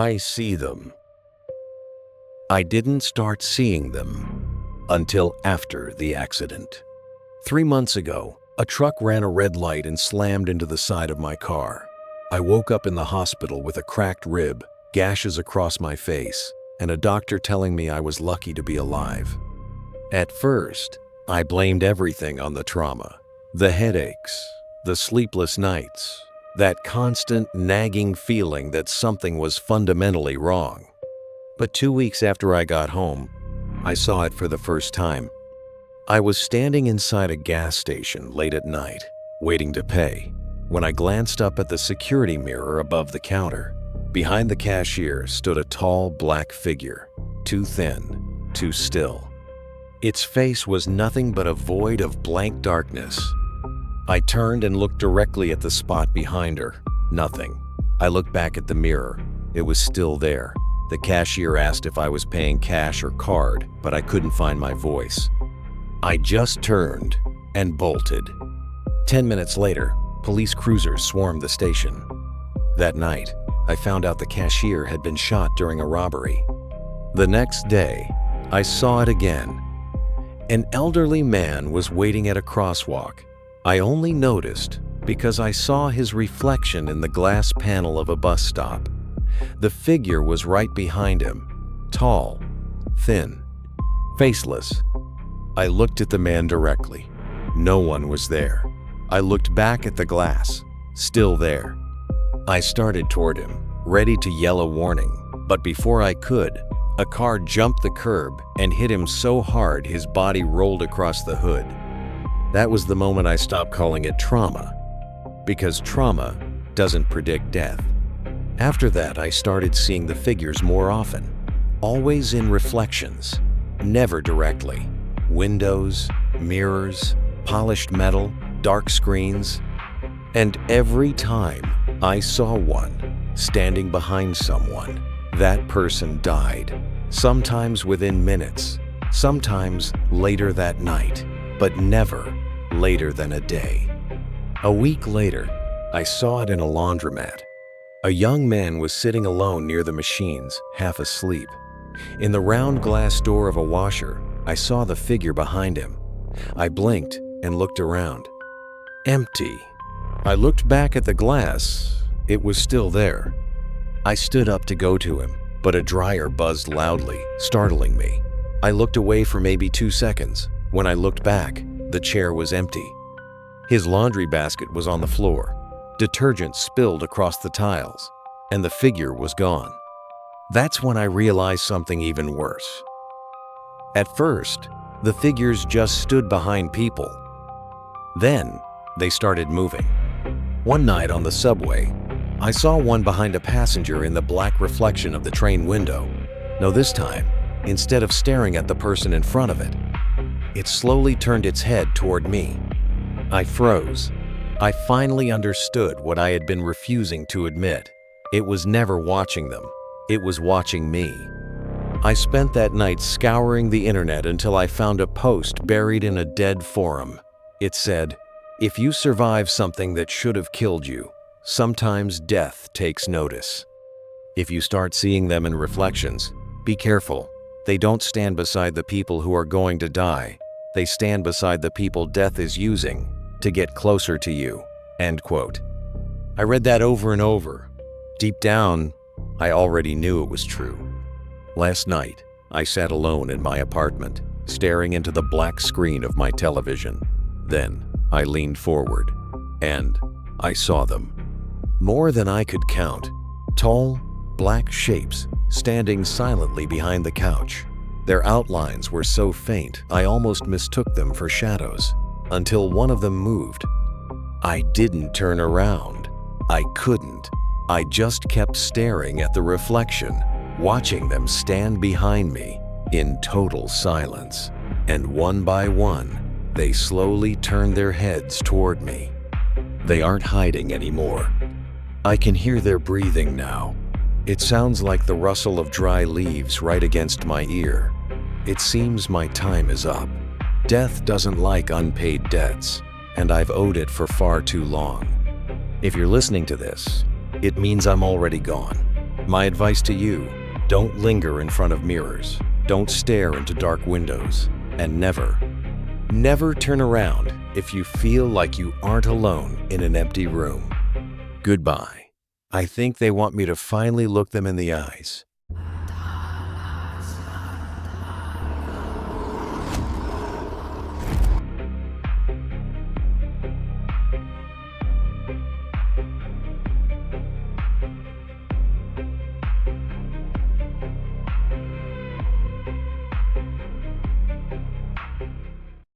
I see them. I didn't start seeing them until after the accident. 3 months ago, a truck ran a red light and slammed into the side of my car. I woke up in the hospital with a cracked rib, gashes across my face, and a doctor telling me I was lucky to be alive. At first, I blamed everything on the trauma. The headaches, the sleepless nights, that constant nagging feeling that something was fundamentally wrong. But 2 weeks after I got home, I saw it for the first time. I was standing inside a gas station late at night, waiting to pay, when I glanced up at the security mirror above the counter. Behind the cashier stood a tall black figure, too thin, too still. Its face was nothing but a void of blank darkness. I turned and looked directly at the spot behind her. Nothing. I looked back at the mirror. It was still there. The cashier asked if I was paying cash or card, but I couldn't find my voice. I just turned and bolted. 10 minutes later, police cruisers swarmed the station. That night, I found out the cashier had been shot during a robbery. The next day, I saw it again. An elderly man was waiting at a crosswalk. I only noticed because I saw his reflection in the glass panel of a bus stop. The figure was right behind him, tall, thin, faceless. I looked at the man directly. No one was there. I looked back at the glass, still there. I started toward him, ready to yell a warning, but before I could, a car jumped the curb and hit him so hard his body rolled across the hood. That was the moment I stopped calling it trauma, because trauma doesn't predict death. After that, I started seeing the figures more often, always in reflections, never directly. Windows, mirrors, polished metal, dark screens. And every time I saw one standing behind someone, that person died. Sometimes within minutes, sometimes later that night, but never later than a day. A week later, I saw it in a laundromat. A young man was sitting alone near the machines, half asleep. In the round glass door of a washer, I saw the figure behind him. I blinked and looked around. Empty. I looked back at the glass. It was still there. I stood up to go to him, but a dryer buzzed loudly, startling me. I looked away for maybe 2 seconds. When I looked back, the chair was empty. His laundry basket was on the floor. Detergent spilled across the tiles, and the figure was gone. That's when I realized something even worse. At first, the figures just stood behind people. Then, they started moving. One night on the subway, I saw one behind a passenger in the black reflection of the train window. No, this time, instead of staring at the person in front of it, it slowly turned its head toward me. I froze. I finally understood what I had been refusing to admit. It was never watching them. It was watching me. I spent that night scouring the internet until I found a post buried in a dead forum. It said, "If you survive something that should have killed you, sometimes death takes notice." If you start seeing them in reflections, be careful. They don't stand beside the people who are going to die. They stand beside the people death is using to get closer to you. End quote. I read that over and over. Deep down, I already knew it was true. Last night, I sat alone in my apartment, staring into the black screen of my television. Then, I leaned forward, and I saw them. More than I could count. Tall, black shapes standing silently behind the couch. Their outlines were so faint, I almost mistook them for shadows, until one of them moved. I didn't turn around. I couldn't. I just kept staring at the reflection, watching them stand behind me in total silence. And one by one, they slowly turned their heads toward me. They aren't hiding anymore. I can hear their breathing now. It sounds like the rustle of dry leaves right against my ear. It seems my time is up. Death doesn't like unpaid debts, and I've owed it for far too long. If you're listening to this, it means I'm already gone. My advice to you, don't linger in front of mirrors, don't stare into dark windows, and never turn around if you feel like you aren't alone in an empty room. Goodbye. I think they want me to finally look them in the eyes.